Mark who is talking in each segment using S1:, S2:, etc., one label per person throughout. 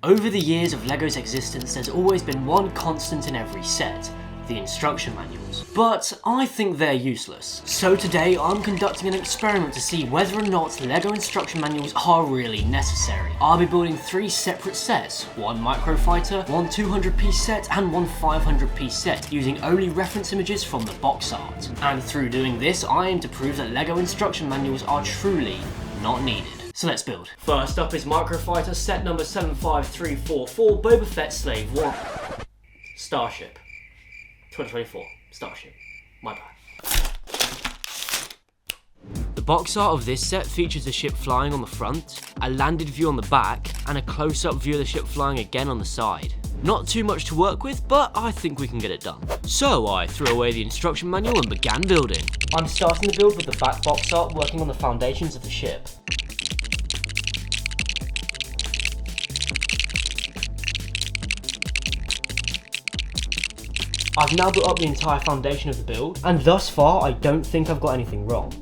S1: Over the years of LEGO's existence, there's always been one constant in every set: the instruction manuals. But I think they're useless. So today I'm conducting an experiment to see whether or not LEGO instruction manuals are really necessary. I'll be building 3 separate sets: one Microfighter, one 200-piece set, and one 500-piece set, using only reference images from the box art. And through doing this, I aim to prove that LEGO instruction manuals are truly not needed. So let's build. First up is Microfighter set number 75344, Boba Fett Slave 1. Starship. 2024. Starship. My bad. The box art of this set features the ship flying on the front, a landed view on the back, and a close-up view of the ship flying again on the side. Not too much to work with, but I think we can get it done. So I threw away the instruction manual and began building. I'm starting the build with the back box art, working on the foundations of the ship. I've now built up the entire foundation of the build, and thus far I don't think I've got anything wrong.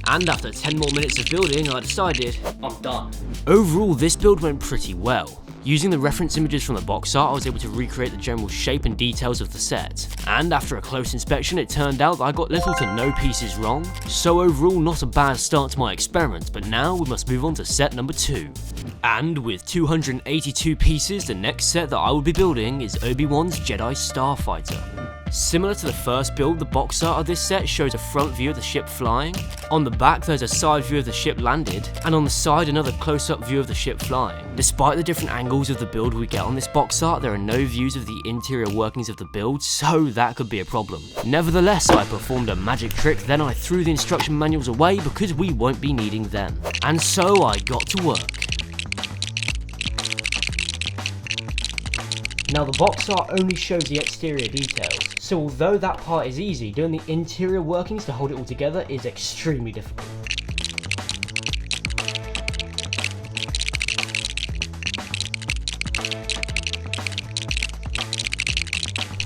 S1: And after 10 more minutes of building, I decided I'm done. Overall, this build went pretty well. Using the reference images from the box art, I was able to recreate the general shape and details of the set. And after a close inspection, it turned out that I got little to no pieces wrong. So overall, not a bad start to my experiment, but now we must move on to set number 2. And with 282 pieces, the next set that I will be building is ObiWan's Jedi Starfighter. Similar to the first build, the box art of this set shows a front view of the ship flying. On the back there's a side view of the ship landed, and on the side another close-up view of the ship flying. Despite the different angles of the build we get on this box art, there are no views of the interior workings of the build, so that could be a problem. Nevertheless, I performed a magic trick, then I threw the instruction manuals away because we won't be needing them. And so I got to work. Now the box art only shows the exterior details, so although that part is easy, doing the interior workings to hold it all together is extremely difficult.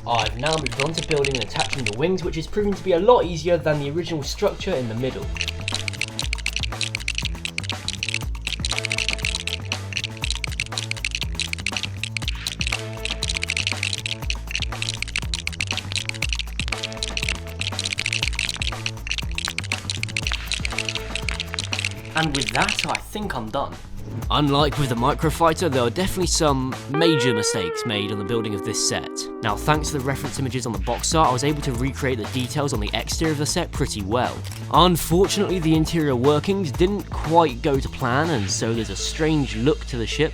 S1: I've now moved on to building and attaching the wings, which is proving to be a lot easier than the original structure in the middle. And with that, I think I'm done. Unlike with the Microfighter, there are definitely some major mistakes made on the building of this set. Now, thanks to the reference images on the box art, I was able to recreate the details on the exterior of the set pretty well. Unfortunately, the interior workings didn't quite go to plan, and so there's a strange look to the ship.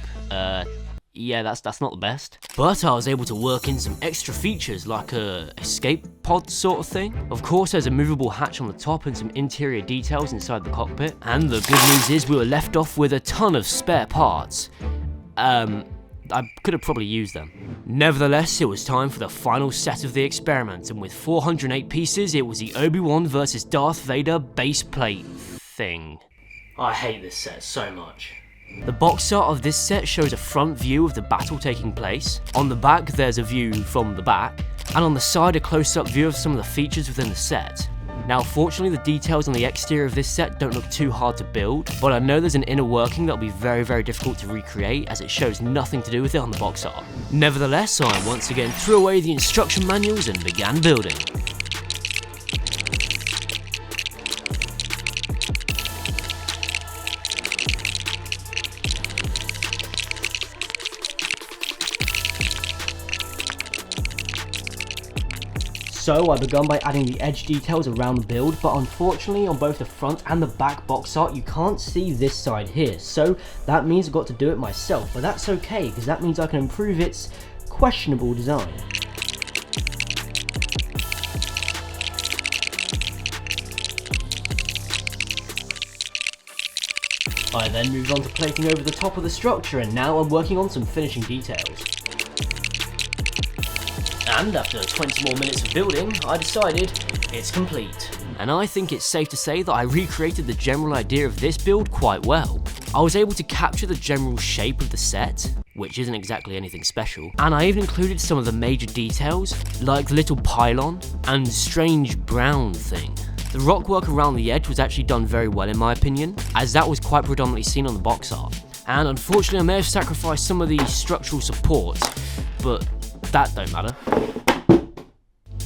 S1: Yeah, that's not the best. But I was able to work in some extra features like a escape pod sort of thing. Of course, there's a movable hatch on the top and some interior details inside the cockpit. And the good news is we were left off with a ton of spare parts. I could have probably used them. Nevertheless, it was time for the final set of the experiment, and with 408 pieces, it was the ObiWan vs Darth Vader base plate thing. I hate this set so much. The box art of this set shows a front view of the battle taking place. On the back there's a view from the back, and on the side a close-up view of some of the features within the set. Now fortunately the details on the exterior of this set don't look too hard to build, but I know there's an inner working that'll be very difficult to recreate, as it shows nothing to do with it on the box art. Nevertheless, I once again threw away the instruction manuals and began building. So I begun by adding the edge details around the build, but unfortunately on both the front and the back box art you can't see this side here, so that means I've got to do it myself, but that's okay because that means I can improve its questionable design. I then moved on to plating over the top of the structure, and now I'm working on some finishing details. And after 20 more minutes of building, I decided it's complete. And I think it's safe to say that I recreated the general idea of this build quite well. I was able to capture the general shape of the set, which isn't exactly anything special, and I even included some of the major details, like the little pylon and strange brown thing. The rock work around the edge was actually done very well in my opinion, as that was quite predominantly seen on the box art. And unfortunately I may have sacrificed some of the structural support, but that don't matter.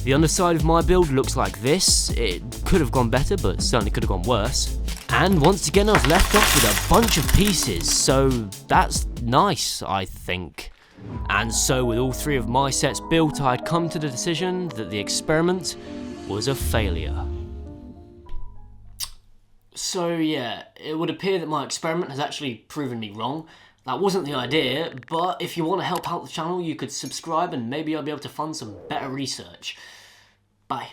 S1: The underside of my build looks like this. It could have gone better, but certainly could have gone worse. And once again I was left off with a bunch of pieces, so that's nice, I think. And so with all 3 of my sets built, I had come to the decision that the experiment was a failure. So yeah, it would appear that my experiment has actually proven me wrong. That wasn't the idea, but if you want to help out the channel, you could subscribe and maybe I'll be able to fund some better research. Bye.